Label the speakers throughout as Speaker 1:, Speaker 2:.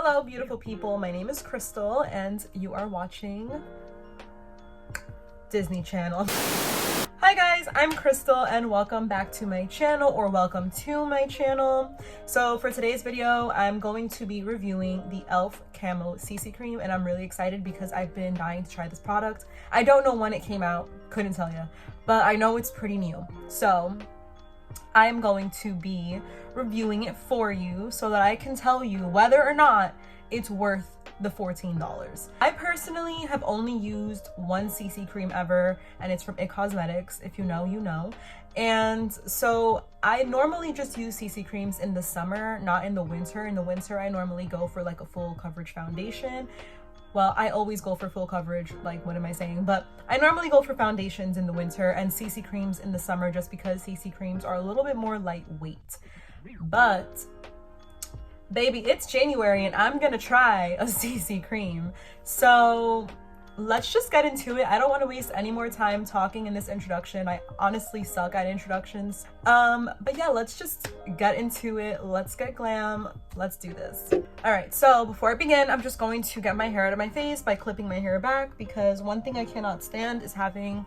Speaker 1: Hello, beautiful people. My name is Crystal, and you are watching Disney Channel. Hi guys, I'm Crystal, and welcome back to my channel, or welcome to my channel. So for today's video, I'm going to be reviewing the e.l.f. Camo CC Cream, and I'm really excited because I've been dying to try this product. I don't know when it came out, couldn't tell you, but I know it's pretty new. So I am going to be reviewing it for you so that I can tell you whether or not it's worth the $14. I personally have only used one CC cream ever, and it's from e.l.f. If you know, you know. And so I normally just use CC creams in the summer, not in the winter. In the winter, I normally go for like a full coverage foundation. Well, I always go for full coverage, like what am I saying? But I normally go for foundations in the winter and CC creams in the summer, just because CC creams are a little bit more lightweight. But baby, it's January and I'm gonna try a CC cream. So let's just get into it. I don't want to waste any more time talking in this introduction. I honestly suck at introductions. But yeah, let's just get into it. Let's get glam. Let's do this. All right, so before I begin, I'm just going to get my hair out of my face by clipping my hair back, because one thing I cannot stand is having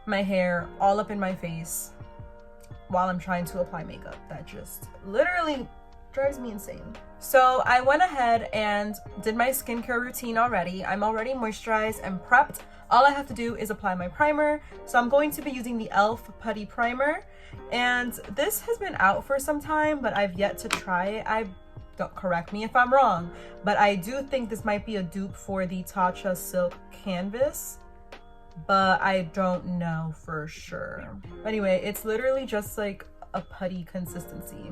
Speaker 1: my hair all up in my face while I'm trying to apply makeup. That just literally drives me insane. So I went ahead and did my skincare routine already. I'm already moisturized and prepped. All I have to do is apply my primer. So I'm going to be using the e.l.f. Putty Primer. And this has been out for some time, but I've yet to try it. Don't correct me if I'm wrong, but I do think this might be a dupe for the Tatcha Silk Canvas, but I don't know for sure. But anyway, it's literally just like a putty consistency.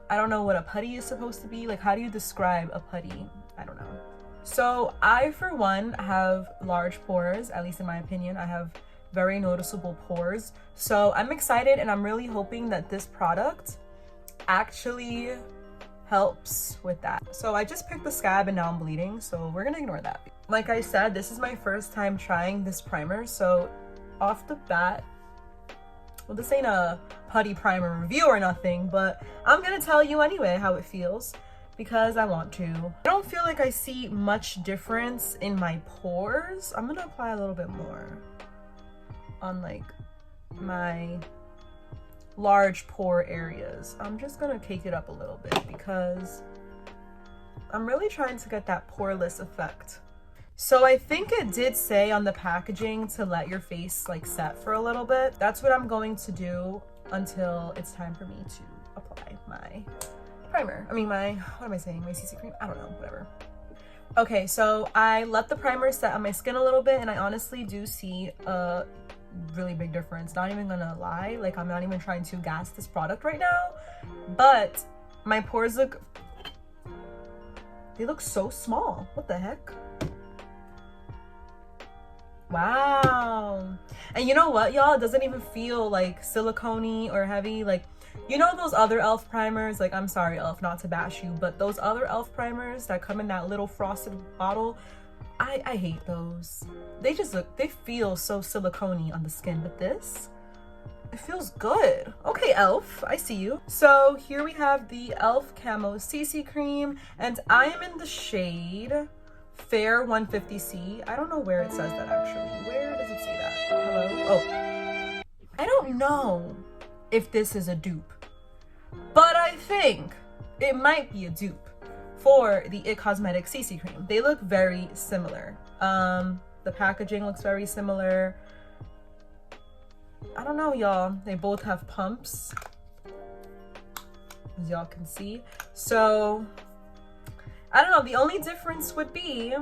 Speaker 1: I don't know what a putty is supposed to be. Like, how do you describe a putty? I don't know. So I, for one, have large pores, at least in my opinion. I have very noticeable pores. So I'm excited, and I'm really hoping that this product actually helps with that. So I just picked the scab and now I'm bleeding, so we're gonna ignore that. Like I said, this is my first time trying this primer, so off the bat, well, this ain't a putty primer review or nothing, but I'm gonna tell you anyway how it feels because I want to. I don't feel like I see much difference in my pores. I'm gonna apply a little bit more on like my large pore areas. I'm just gonna cake it up a little bit because I'm really trying to get that poreless effect. So I think it did say on the packaging to let your face like set for a little bit. That's what I'm going to do until it's time for me to apply my primer. I mean my, what am I saying? My CC cream? I don't know, whatever. Okay, so I let the primer set on my skin a little bit, and I honestly do see a really big difference. Not even gonna lie, like I'm not even trying to gas this product right now, but my pores look, they look so small. What the heck? Wow. And you know what, y'all? It doesn't even feel like silicone-y or heavy. Like, you know those other e.l.f. primers? Like, I'm sorry, e.l.f., not to bash you, but those other e.l.f. primers that come in that little frosted bottle, I hate those. They just look, they feel so silicone-y on the skin, but this, it feels good. Okay, e.l.f., I see you. So here we have the e.l.f. Camo CC Cream, and I am in the shade Fair 150C. I don't know where it says that actually. Where does it say that? Hello? Oh. I don't know if this is a dupe, but I think it might be a dupe for the It Cosmetics CC Cream. They look very similar. The packaging looks very similar. I don't know, y'all. They both have pumps, as y'all can see. So I don't know, the only difference would be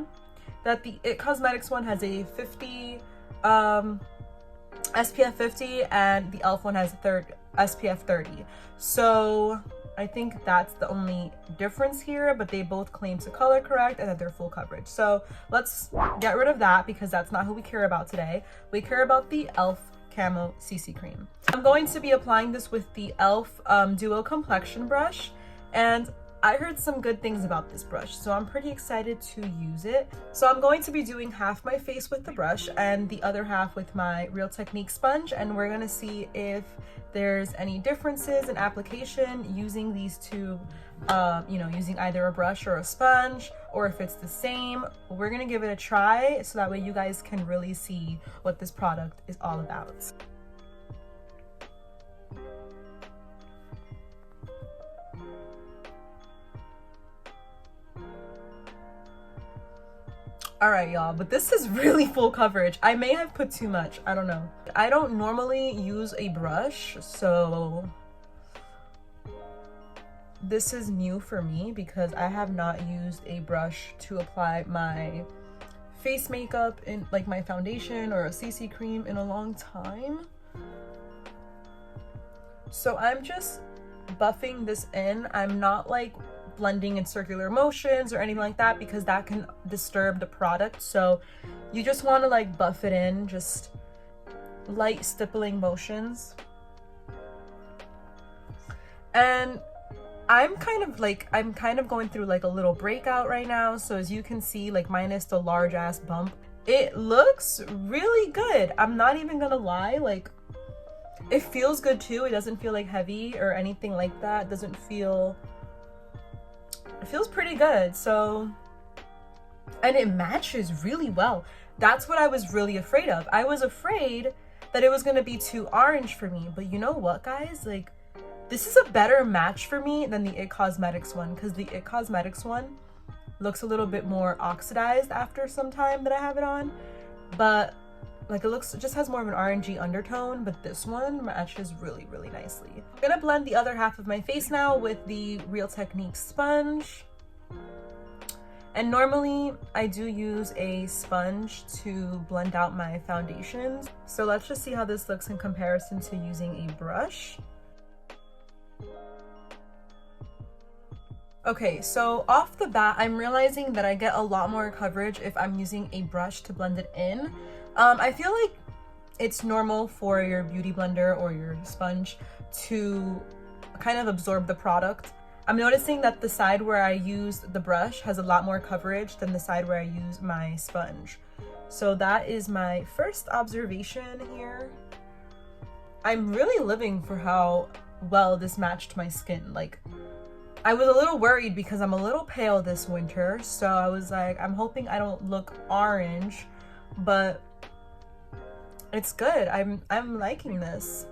Speaker 1: that the It Cosmetics one has a 50 SPF 50, and the e.l.f. one has SPF 30. So I think that's the only difference here, but they both claim to color correct and that they're full coverage. So let's get rid of that because that's not who we care about today. We care about the e.l.f. Camo CC Cream. I'm going to be applying this with the e.l.f. Duo Complexion Brush, and I heard some good things about this brush, so I'm pretty excited to use it. So I'm going to be doing half my face with the brush and the other half with my Real Technique sponge, and we're gonna see if there's any differences in application using these two, using either a brush or a sponge, or if it's the same. We're gonna give it a try so that way you guys can really see what this product is all about. All right, y'all, but this is really full coverage. I may have put too much, I don't know. I don't normally use a brush, so this is new for me because I have not used a brush to apply my face makeup in like my foundation or a CC cream in a long time. So I'm just buffing this in. I'm not like blending in circular motions or anything like that because that can disturb the product. So you just want to like buff it in, just light stippling motions. And I'm kind of going through like a little breakout right now. So as you can see, like minus the large ass bump, it looks really good. I'm not even gonna lie, like it feels good too. It doesn't feel like heavy or anything like that. It feels pretty good. So, and it matches really well. That's what I was really afraid of. I was afraid that it was gonna be too orange for me, but you know what, guys? Like, this is a better match for me than the it Cosmetics one, because the it Cosmetics one looks a little bit more oxidized after some time that I have it on, but like it just has more of an orangey undertone, but this one matches really, really nicely. I'm gonna blend the other half of my face now with the Real Technique sponge. And normally I do use a sponge to blend out my foundations. So let's just see how this looks in comparison to using a brush. Okay, so off the bat, I'm realizing that I get a lot more coverage if I'm using a brush to blend it in. I feel like it's normal for your beauty blender or your sponge to kind of absorb the product. I'm noticing that the side where I use the brush has a lot more coverage than the side where I use my sponge. So that is my first observation here. I'm really living for how well this matched my skin. Like, I was a little worried because I'm a little pale this winter, so I was like, I'm hoping I don't look orange, but it's good. I'm liking this.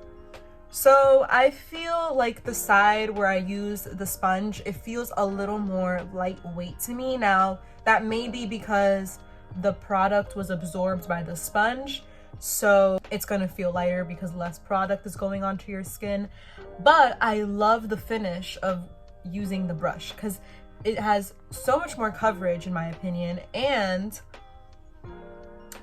Speaker 1: So I feel like the side where I use the sponge, it feels a little more lightweight to me. Now, that may be because the product was absorbed by the sponge, so it's gonna feel lighter because less product is going onto your skin. But I love the finish of using the brush because it has so much more coverage in my opinion, and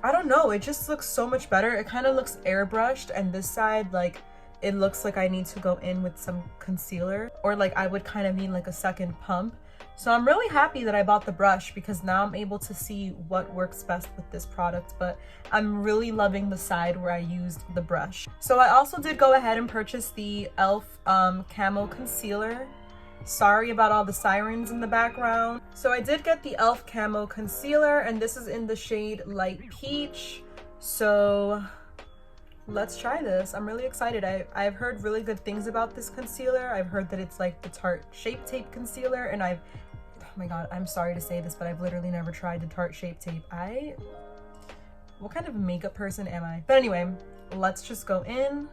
Speaker 1: I don't know, it just looks so much better. It kind of looks airbrushed, and this side, like, it looks like I need to go in with some concealer, or like I would kind of need like a second pump. So I'm really happy that I bought the brush because now I'm able to see what works best with this product, but I'm really loving the side where I used the brush. So I also did go ahead and purchase the e.l.f. Camo concealer. Sorry about all the sirens in the background. So I did get the e.l.f. Camo concealer, and this is in the shade Light Peach. So let's try this. I'm really excited. I've heard really good things about this concealer. I've heard that it's like the Tarte Shape Tape concealer, and oh my god, I'm sorry to say this, but I've literally never tried the Tarte Shape Tape. What kind of makeup person am I? But anyway, let's just go in.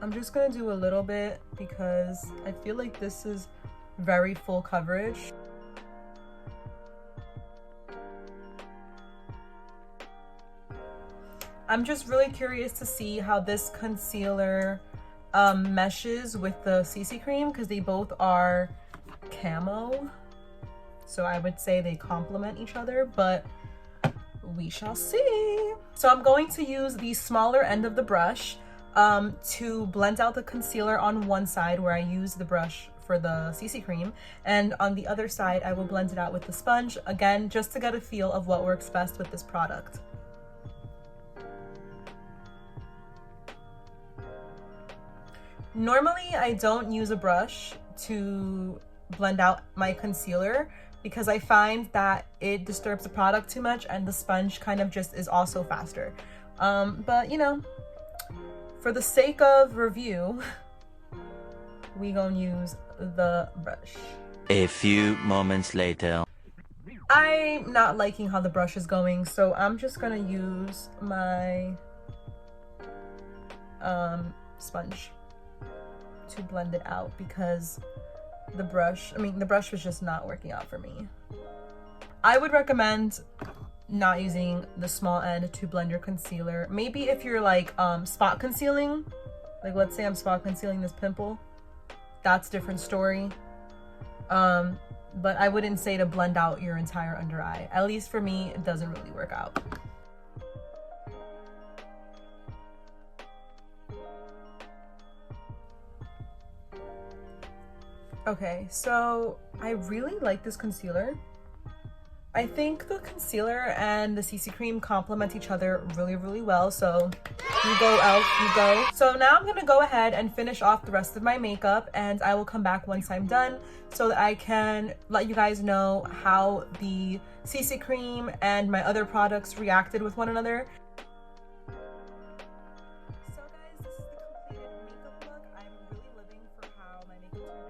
Speaker 1: I'm just gonna do a little bit because I feel like this is very full coverage. I'm just really curious to see how this concealer meshes with the CC cream because they both are camo. So I would say they complement each other, but we shall see. So I'm going to use the smaller end of the brush to blend out the concealer on one side where I use the brush for the CC cream, and on the other side I will blend it out with the sponge, again just to get a feel of what works best with this product. Normally I don't use a brush to blend out my concealer because I find that it disturbs the product too much and the sponge kind of just is also faster. But you know, for the sake of review, we gonna use the brush.
Speaker 2: A few moments later.
Speaker 1: I'm not liking how the brush is going, so I'm just gonna use my sponge to blend it out because the brush was just not working out for me. I would recommend not using the small end to blend your concealer. Maybe if you're like spot concealing, like let's say I'm spot concealing this pimple, that's a different story. But I wouldn't say to blend out your entire under eye. At least for me, it doesn't really work out. Okay, so I really like this concealer. I think the concealer and the CC cream complement each other really, really well. So you go, e.l.f., you go. So now I'm gonna go ahead and finish off the rest of my makeup, and I will come back once I'm done so that I can let you guys know how the CC cream and my other products reacted with one another.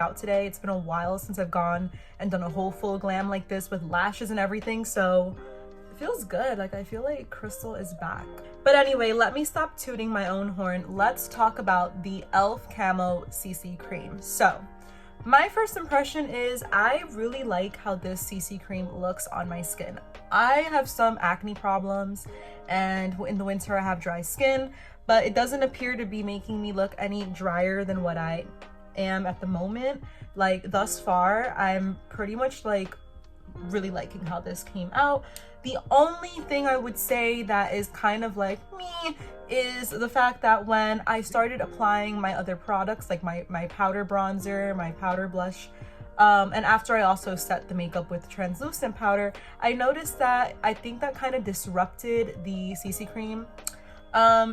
Speaker 1: Out today. It's been a while since I've gone and done a whole full glam like this with lashes and everything, so it feels good. Like I feel like Crystal is back. But anyway, let me stop tooting my own horn. Let's talk about the e.l.f. Camo CC cream. So my first impression is I really like how this CC cream looks on my skin. I have some acne problems and in the winter I have dry skin, but it doesn't appear to be making me look any drier than what I am at the moment. Like thus far, I'm pretty much like really liking how this came out. The only thing I would say that is kind of like me is the fact that when I started applying my other products, like my powder bronzer, my powder blush, and after I also set the makeup with translucent powder, I noticed that I think that kind of disrupted the CC cream.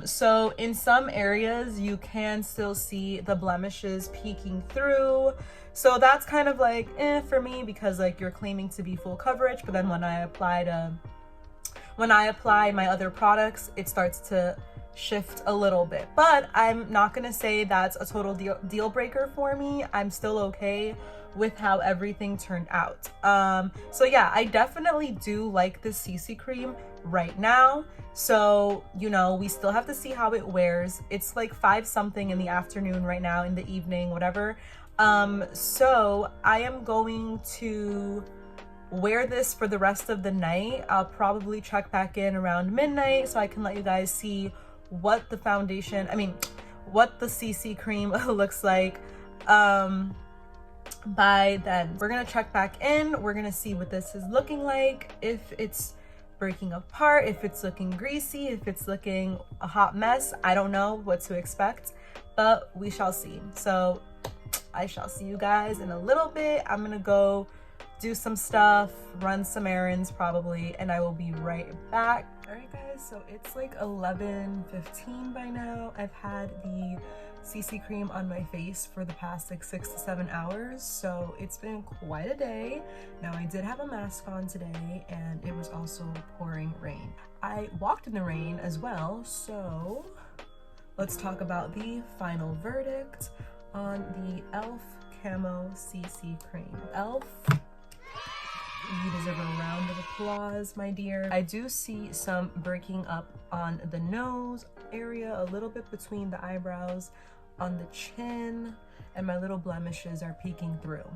Speaker 1: So in some areas you can still see the blemishes peeking through, so that's kind of like for me, because like you're claiming to be full coverage, but then when I apply my other products, it starts to shift a little bit. But I'm not gonna say that's a total deal breaker for me. I'm still okay with how everything turned out. So yeah, I definitely do like this CC cream right now. So, you know, we still have to see how it wears. It's like 5 something in the afternoon right now, in the evening, whatever. So I am going to wear this for the rest of the night. I'll probably check back in around midnight so I can let you guys see what the what the CC cream looks like. By then, we're gonna check back in. We're gonna see what this is looking like, if it's breaking apart, if it's looking greasy, if it's looking a hot mess. I don't know what to expect, but we shall see. So I shall see you guys in a little bit. I'm gonna go do some stuff, run some errands probably, and I will be right back. All right guys, so it's like 11:15 by now. I've had the CC cream on my face for the past like 6 to 7 hours, so it's been quite a day. Now I did have a mask on today, and it was also pouring rain. I walked in the rain as well, so let's talk about the final verdict on the e.l.f. Camo CC cream. e.l.f., you deserve a round of applause, my dear. I do see some breaking up on the nose area, a little bit between the eyebrows, on the chin, and my little blemishes are peeking through.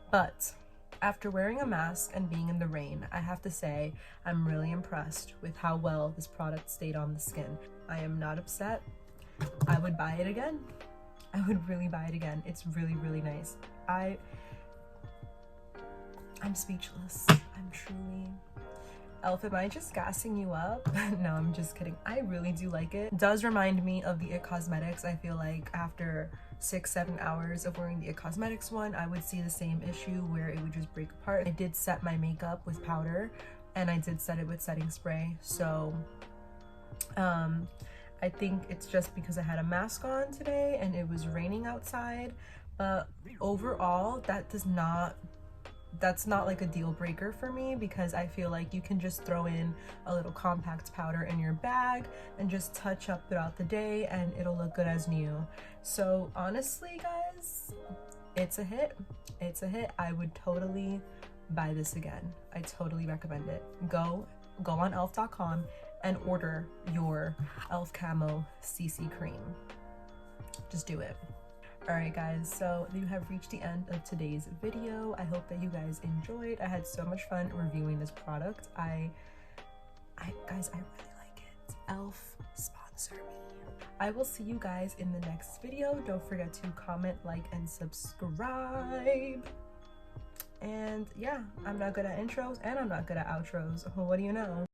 Speaker 1: But after wearing a mask and being in the rain, I have to say I'm really impressed with how well this product stayed on the skin. I am not upset. I would buy it again. I would really buy it again. It's really, really nice. I'm speechless. I'm truly... e.l.f., am I just gassing you up? No, I'm just kidding. I really do like it. It does remind me of the it Cosmetics. I feel like after 6-7 hours of wearing the it Cosmetics one, I would see the same issue where it would just break apart. I did set my makeup with powder, and I did set it with setting spray. So I think it's just because I had a mask on today and it was raining outside. But overall, that's not like a deal breaker for me, because I feel like you can just throw in a little compact powder in your bag and just touch up throughout the day and it'll look good as new. So honestly guys, it's a hit. It's a hit. I would totally buy this again. I totally recommend it. Go on e.l.f.com and order your e.l.f. Camo CC cream. Just do it. Alright guys, so you have reached the end of today's video. I hope that you guys enjoyed. I had so much fun reviewing this product. Guys, I really like it. e.l.f. sponsor me. I will see you guys in the next video. Don't forget to comment, like, and subscribe. And yeah, I'm not good at intros and I'm not good at outros. What do you know?